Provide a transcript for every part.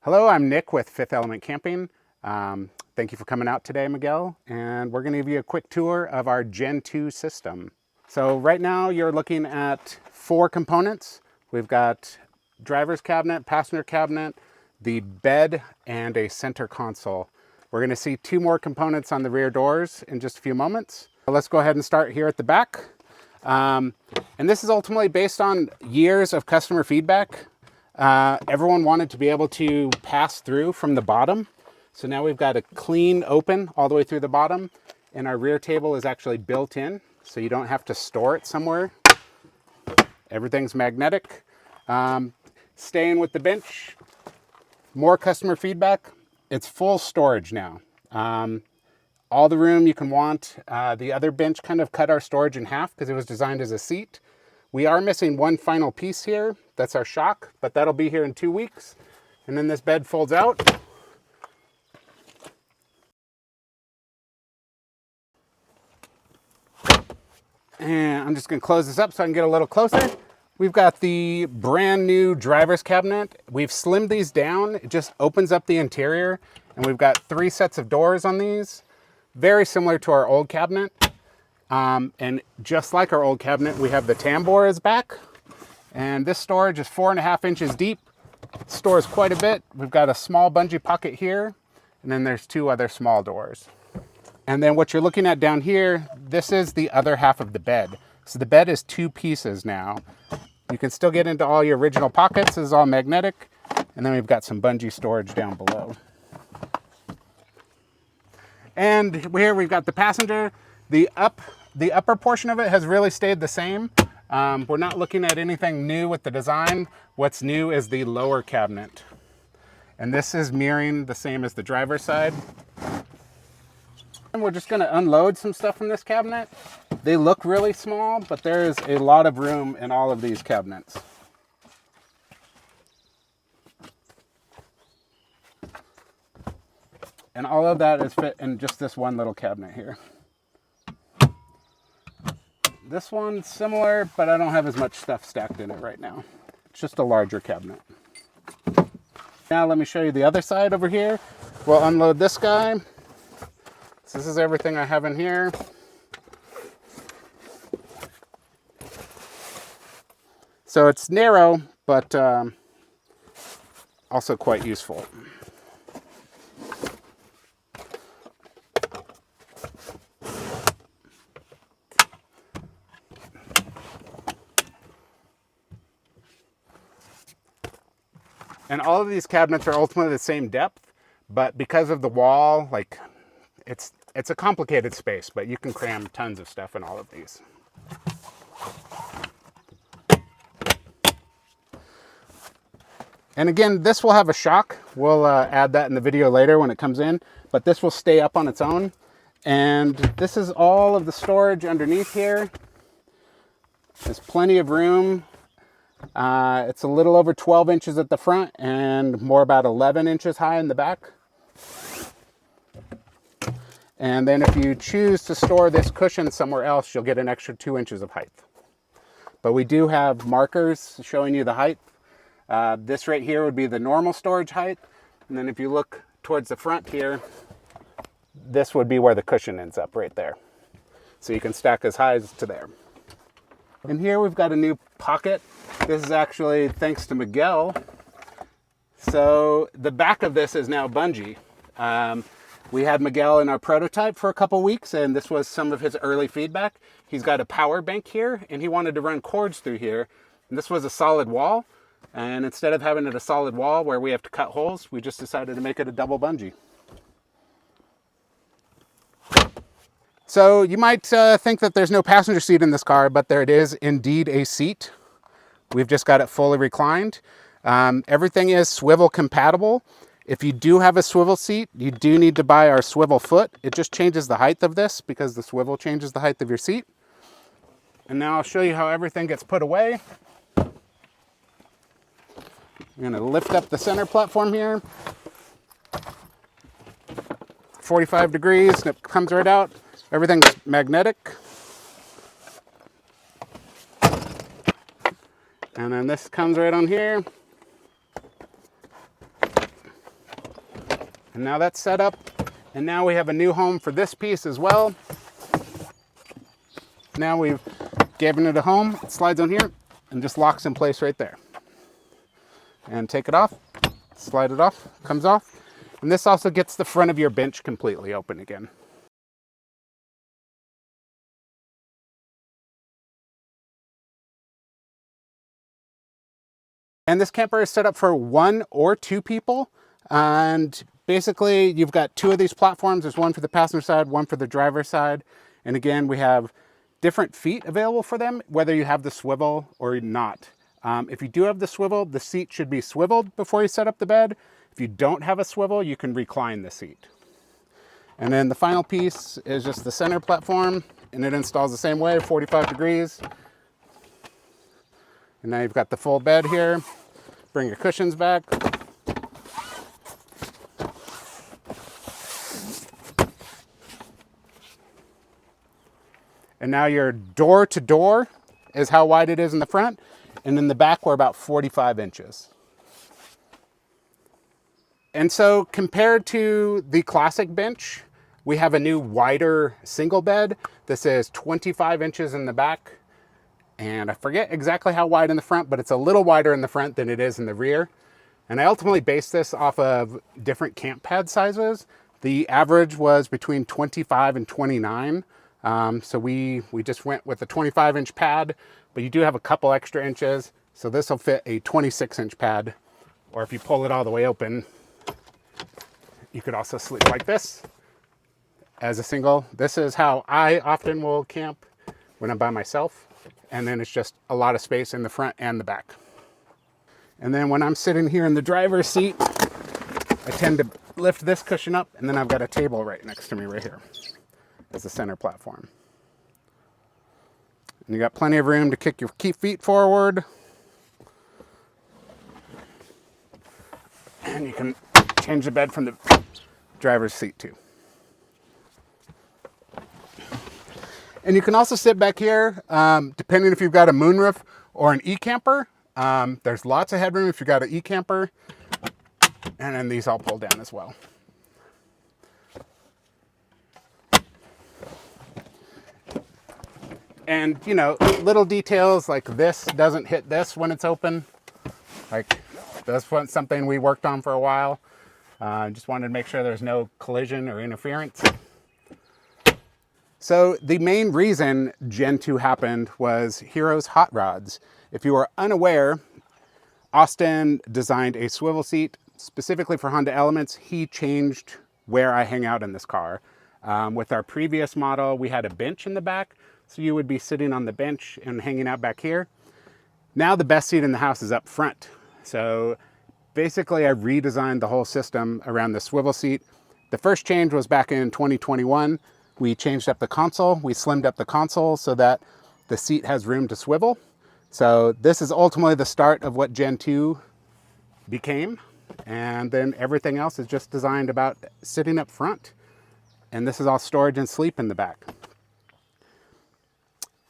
Hello, I'm Nick with Fifth Element Camping. Thank you for coming out today, Miguel. And we're going to give you a quick tour of our Gen 2 system. So right now you're looking at 4 components. We've got driver's cabinet, passenger cabinet, the bed, and a center console. We're going to see 2 more components on the rear doors in just a few moments. Let's go ahead and start here at the back. And this is ultimately based on years of customer feedback. Everyone wanted to be able to pass through from the bottom. So now we've got a clean open all the way through the bottom, and our rear table is actually built in, so you don't have to store it somewhere. Everything's magnetic. Staying with the bench, more customer feedback. It's full storage now. All the room you can want. The other bench kind of cut our storage in half because it was designed as a seat. We are missing one final piece here. That's our shock, but that'll be here in 2 weeks. And then this bed folds out. And I'm just gonna close this up so I can get a little closer. We've got the brand new driver's cabinet. We've slimmed these down. It just opens up the interior. And we've got 3 sets of doors on these. Very similar to our old cabinet. And just like our old cabinet, we have the tambour is back. And this storage is 4.5 inches deep. Stores quite a bit. We've got a small bungee pocket here. And then there's 2 other small doors. And then what you're looking at down here, this is the other half of the bed. So the bed is 2 pieces now. You can still get into all your original pockets. This is all magnetic. And then we've got some bungee storage down below. And here we've got the passenger. The upper portion of it has really stayed the same. We're not looking at anything new with the design. What's new is the lower cabinet. And this is mirroring the same as the driver's side. And we're just gonna unload some stuff from this cabinet. They look really small, but there's a lot of room in all of these cabinets. And all of that is fit in just this one little cabinet here. This one's similar, but I don't have as much stuff stacked in it right now. It's just a larger cabinet. Now let me show you the other side over here. We'll unload this guy. So this is everything I have in here. So it's narrow, but also quite useful. And all of these cabinets are ultimately the same depth, but because of the wall, like it's a complicated space, but you can cram tons of stuff in all of these. And again, this will have a shock. We'll add that in the video later when it comes in, but this will stay up on its own. And this is all of the storage underneath here. There's plenty of room. It's a little over 12 inches at the front and more about 11 inches high in the back. And then if you choose to store this cushion somewhere else, you'll get an extra 2 inches of height. But we do have markers showing you the height. This right here would be the normal storage height. And then if you look towards the front here, this would be where the cushion ends up right there. So you can stack as high as to there. And here we've got a new pocket. This is actually thanks to Miguel. So the back of this is now bungee. We had Miguel in our prototype for a couple weeks, and this was some of his early feedback. He's got a power bank here, and he wanted to run cords through here. And this was a solid wall. And instead of having it a solid wall where we have to cut holes, we just decided to make it a double bungee. So you might think that there's no passenger seat in this car, but there it is indeed a seat. We've just got it fully reclined. Everything is swivel compatible. If you do have a swivel seat, you do need to buy our swivel foot. It just changes the height of this because the swivel changes the height of your seat. And now I'll show you how everything gets put away. I'm gonna lift up the center platform here. 45 degrees, and it comes right out. Everything's magnetic. And then this comes right on here. And now that's set up. And now we have a new home for this piece as well. Now we've given it a home. It slides on here and just locks in place right there. And take it off, slide it off, comes off. And this also gets the front of your bench completely open again. And this camper is set up for 1 or 2 people. And basically you've got 2 of these platforms. There's one for the passenger side, one for the driver's side. And again, we have different feet available for them, whether you have the swivel or not. If you do have the swivel, the seat should be swiveled before you set up the bed. If you don't have a swivel, you can recline the seat. And then the final piece is just the center platform, and it installs the same way, 45 degrees. And now you've got the full bed here. Bring your cushions back. And now your door to door is how wide it is in the front. And in the back, we're about 45 inches. And so compared to the classic bench, we have a new wider single bed. This is 25 inches in the back. And I forget exactly how wide in the front, but it's a little wider in the front than it is in the rear. And I ultimately based this off of different camp pad sizes. The average was between 25 and 29. So we just went with a 25-inch pad, but you do have a couple extra inches. So this will fit a 26-inch pad, or if you pull it all the way open, you could also sleep like this as a single. This is how I often will camp when I'm by myself. And then it's just a lot of space in the front and the back. And then when I'm sitting here in the driver's seat, I tend to lift this cushion up, and then I've got a table right next to me right here as the center platform. And you got plenty of room to kick your feet forward. And you can change the bed from the driver's seat too. And you can also sit back here, depending if you've got a moonroof or an e-camper. There's lots of headroom if you've got an e-camper. And then these all pull down as well. And, you know, little details like this doesn't hit this when it's open. Like, that's something we worked on for a while. Just wanted to make sure there's no collision or interference. So the main reason Gen 2 happened was Hero's Hot Rods. If you are unaware, Austin designed a swivel seat specifically for Honda Elements. He changed where I hang out in this car. With our previous model, we had a bench in the back, so you would be sitting on the bench and hanging out back here. Now the best seat in the house is up front. So basically I redesigned the whole system around the swivel seat. The first change was back in 2021. We changed up the console. We slimmed up the console so that the seat has room to swivel. So this is ultimately the start of what Gen 2 became. And then everything else is just designed about sitting up front. And this is all storage and sleep in the back.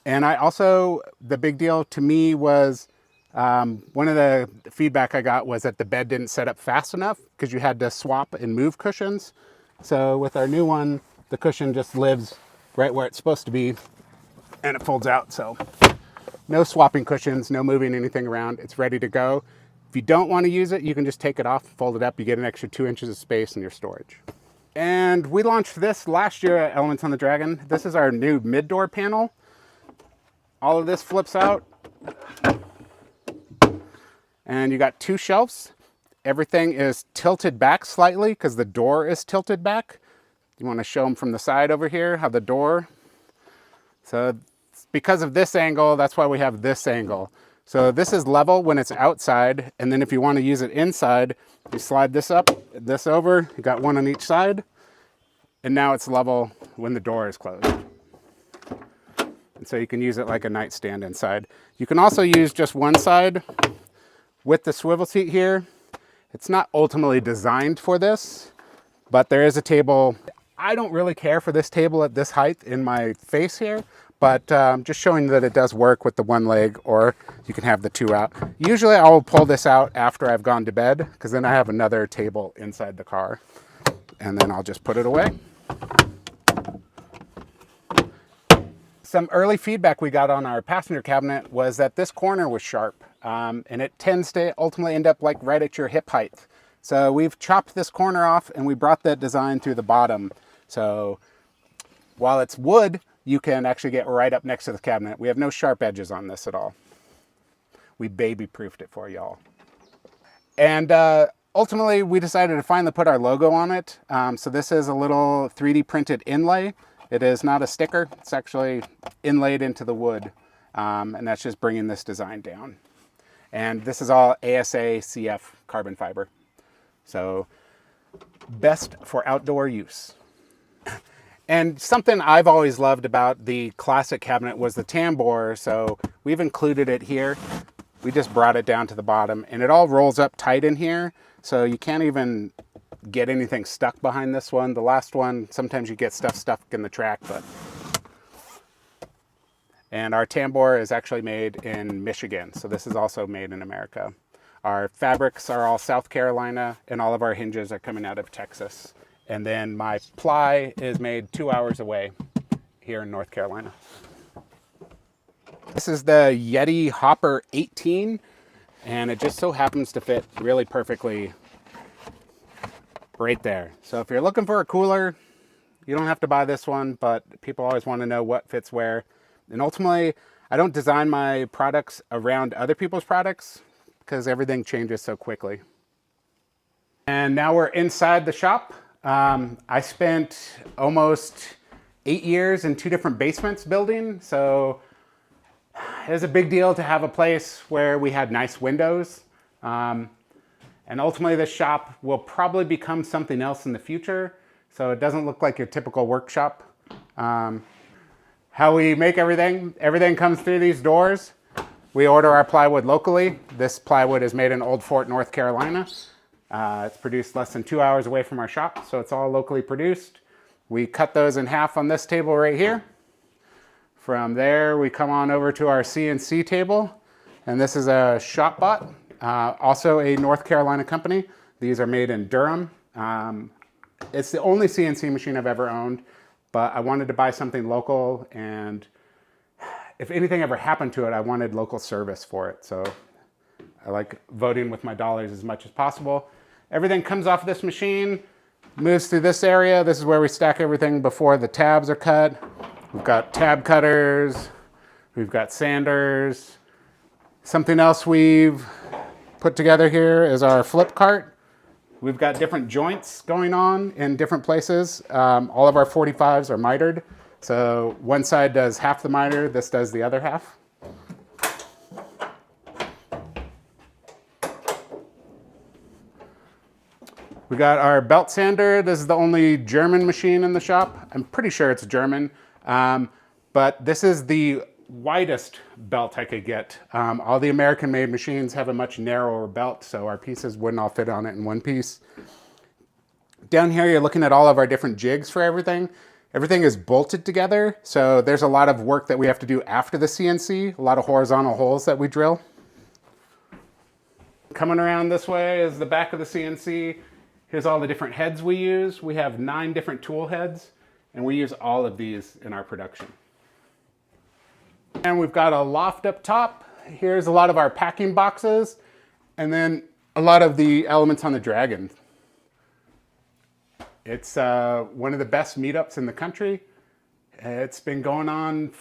And I also, the big deal to me was, one of the feedback I got was that the bed didn't set up fast enough because you had to swap and move cushions. So with our new one, the cushion just lives right where it's supposed to be and it folds out. So no swapping cushions, no moving anything around. It's ready to go. If you don't want to use it, you can just take it off, fold it up. You get an extra 2 inches of space in your storage. And we launched this last year at Elements on the Dragon. This is our new mid-door panel. All of this flips out. And you got 2 shelves. Everything is tilted back slightly because the door is tilted back. You want to show them from the side over here, how the door. So because of this angle, that's why we have this angle. So this is level when it's outside. And then if you want to use it inside, you slide this up, this over. You got one on each side. And now it's level when the door is closed. And so you can use it like a nightstand inside. You can also use just one side with the swivel seat here. It's not ultimately designed for this, but there is a table. I don't really care for this table at this height in my face here, but just showing that it does work with the one leg, or you can have the 2 out. Usually I will pull this out after I've gone to bed because then I have another table inside the car. and then I'll just put it away. Some early feedback we got on our passenger cabinet was that this corner was sharp, and it tends to ultimately end up like right at your hip height. So we've chopped this corner off and we brought that design through the bottom. So while it's wood, you can actually get right up next to the cabinet. We have no sharp edges on this at all. We baby-proofed it for y'all. And ultimately, we decided to finally put our logo on it. So this is a little 3D printed inlay. It is not a sticker. It's actually inlaid into the wood. And that's just bringing this design down. And this is all ASA CF carbon fiber. So best for outdoor use. And something I've always loved about the classic cabinet was the tambour. So we've included it here. We just brought it down to the bottom and it all rolls up tight in here. So you can't even get anything stuck behind this one. The last one, sometimes you get stuff stuck in the track, but. And our tambour is actually made in Michigan. So this is also made in America. Our fabrics are all South Carolina and all of our hinges are coming out of Texas. And then my ply is made 2 hours away here in North Carolina. This is the Yeti Hopper 18, and it just so happens to fit really perfectly right there. So if you're looking for a cooler, you don't have to buy this one, but people always want to know what fits where. And ultimately, I don't design my products around other people's products because everything changes so quickly. And now we're inside the shop. I spent almost 8 years in 2 different basements building, so it was a big deal to have a place where we had nice windows. And ultimately this shop will probably become something else in the future, so it doesn't look like your typical workshop. How we make everything comes through these doors. We order our plywood locally. This plywood is made in Old Fort, North Carolina. It's produced less than 2 hours away from our shop, so it's all locally produced. We cut those in half on this table right here. From there, we come on over to our CNC table, and this is a ShopBot, also a North Carolina company. These are made in Durham. It's the only CNC machine I've ever owned, but I wanted to buy something local, and if anything ever happened to it, I wanted local service for it. So I like voting with my dollars as much as possible. Everything comes off this machine, moves through this area. This is where we stack everything before the tabs are cut. We've got tab cutters, we've got sanders. Something else we've put together here is our flip cart. We've got different joints going on in different places. All of our 45s are mitered. So one side does half the miter, this does the other half. We got our belt sander. This is the only German machine in the shop. I'm pretty sure it's German, but this is the widest belt I could get. All the American-made machines have a much narrower belt, so our pieces wouldn't all fit on it in one piece. Down here, you're looking at all of our different jigs for everything. Everything is bolted together, so there's a lot of work that we have to do after the CNC, a lot of horizontal holes that we drill. Coming around this way is the back of the CNC. Here's all the different heads we use. We have 9 different tool heads, and we use all of these in our production. And we've got a loft up top. Here's a lot of our packing boxes, and then a lot of the elements on the Dragon. It's one of the best meetups in the country. It's been going on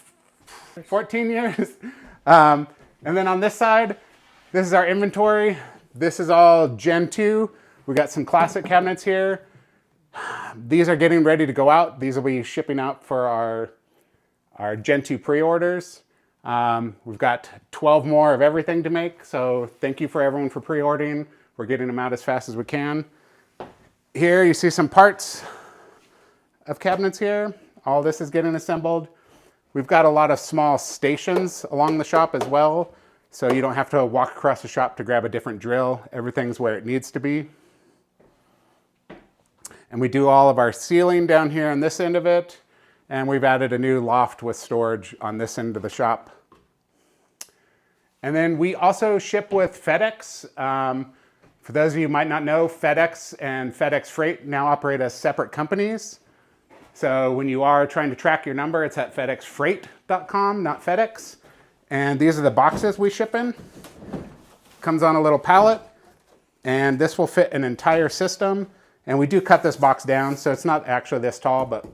14 years. And then on this side, this is our inventory. This is all Gen 2. We got some classic cabinets here. These are getting ready to go out. These will be shipping out for our Gen 2 pre-orders. We've got 12 more of everything to make, so thank you for everyone for pre-ordering. We're getting them out as fast as we can. Here you see some parts of cabinets here. All this is getting assembled. We've got a lot of small stations along the shop as well, so you don't have to walk across the shop to grab a different drill. Everything's where it needs to be. And we do all of our sealing down here on this end of it. And we've added a new loft with storage on this end of the shop. And then we also ship with FedEx. For For those of you who might not know, FedEx and FedEx Freight now operate as separate companies. So when you are trying to track your number, it's at FedExFreight.com, not FedEx. And these are the boxes we ship in. Comes on a little pallet, and this will fit an entire system. And we do cut this box down, so it's not actually this tall, but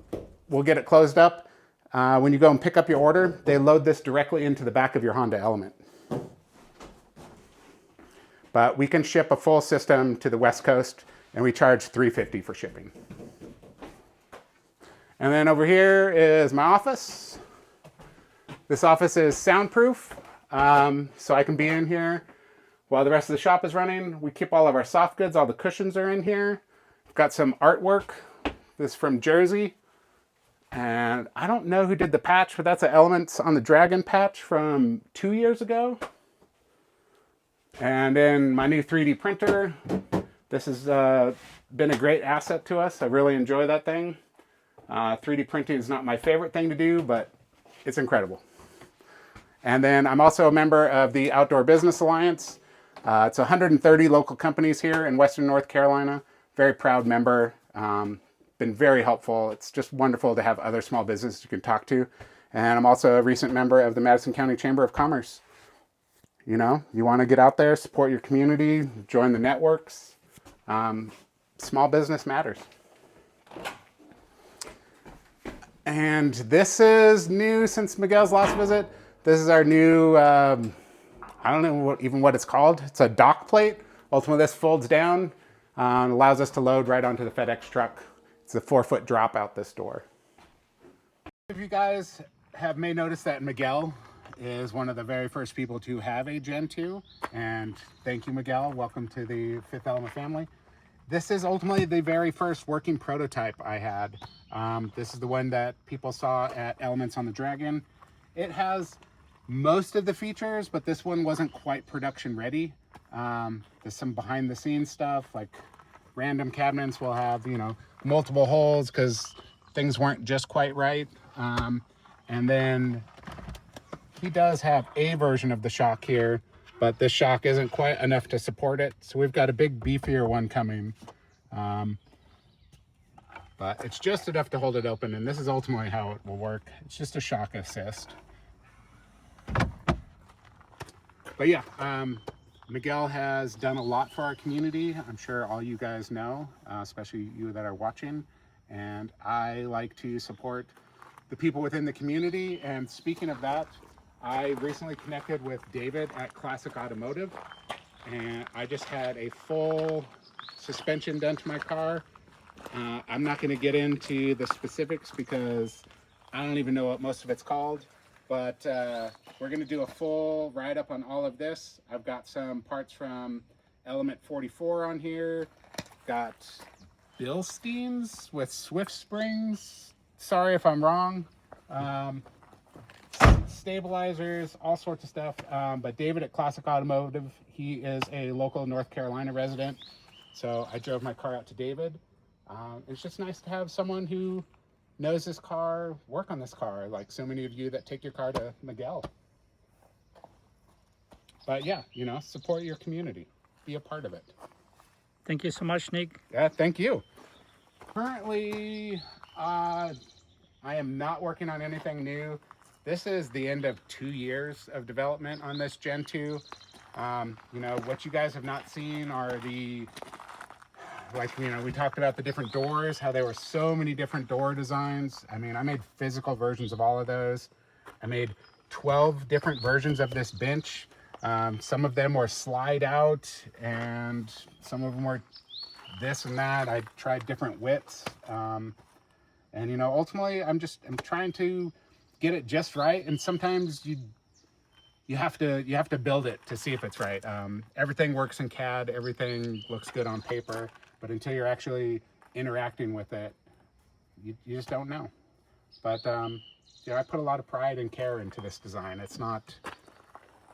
we'll get it closed up. When you go and pick up your order, they load this directly into the back of your Honda Element. But we can ship a full system to the West Coast, and we charge $3.50 for shipping. And then over here is my office. This office is soundproof, so I can be in here while the rest of the shop is running. We keep all of our soft goods, all the cushions are in here. We've got some artwork. This is from Jersey. And I don't know who did the patch, but that's an Elements on the Dragon patch from 2 years ago. And then my new 3D printer. This has been a great asset to us. I really enjoy that thing. 3D printing is not my favorite thing to do, but it's incredible. And then I'm also a member of the Outdoor Business Alliance. It's 130 local companies here in Western North Carolina. Very proud member. Been very helpful. It's just wonderful to have other small businesses you can talk to. And I'm also a recent member of the Madison County Chamber of Commerce. You know, you want to get out there, support your community, join the networks. Small business matters. And this is new since Miguel's last visit. This is our new, I don't know what it's called. It's a dock plate. Ultimately, this folds down and allows us to load right onto the FedEx truck. It's a 4-foot drop out this door. If you guys may noticed that Miguel is one of the very first people to have a Gen 2. And thank you, Miguel. Welcome to the Fifth Element family. This is ultimately the very first working prototype I had. This is the one that people saw at Elements on the Dragon. It has most of the features, but this one wasn't quite production ready. There's some behind the scenes stuff, like random cabinets will have, you know, multiple holes because things weren't just quite right. And then he does have a version of the shock here, but this shock isn't quite enough to support it. So we've got a big beefier one coming. But it's just enough to hold it open, and this is ultimately how it will work. It's just a shock assist. But yeah, Miguel has done a lot for our community. I'm sure all you guys know, especially you that are watching. And I like to support the people within the community. And speaking of that, I recently connected with David at Classic Automotive, and I just had a full suspension done to my car. I'm not going to get into the specifics because I don't even know what most of it's called, but we're going to do a full write-up on all of this. I've got some parts from Element 44 on here, got Bilsteins with Swift springs, sorry if I'm wrong, stabilizers, all sorts of stuff. But David at Classic Automotive, he is a local North Carolina resident, so I drove my car out to David. It's just nice to have someone who knows this car work on this car, like so many of you that take your car to Miguel. But yeah, you know, support your community, be a part of it. Thank you so much, Nick. Yeah, thank you. Currently, I am not working on anything new. This is the end of 2 years of development on this Gen 2. You know, what you guys have not seen are the, like, you know, we talked about the different doors, how there were so many different door designs. I mean, I made physical versions of all of those. I made 12 different versions of this bench. Some of them were slide out, and some of them were this and that. I tried different widths. And, you know, ultimately, I'm trying to get it just right. And sometimes you have to build it to see if it's right. Everything works in CAD. Everything looks good on paper. But until you're actually interacting with it, you just don't know. But, you know, I put a lot of pride and care into this design.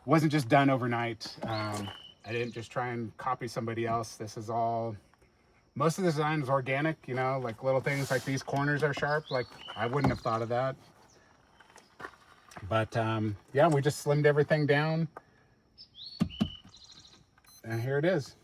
Wasn't just done overnight. I didn't just try and copy somebody else. This is all, most of the design is organic, you know, like little things like these corners are sharp. Like, I wouldn't have thought of that. But yeah, we just slimmed everything down. And here it is.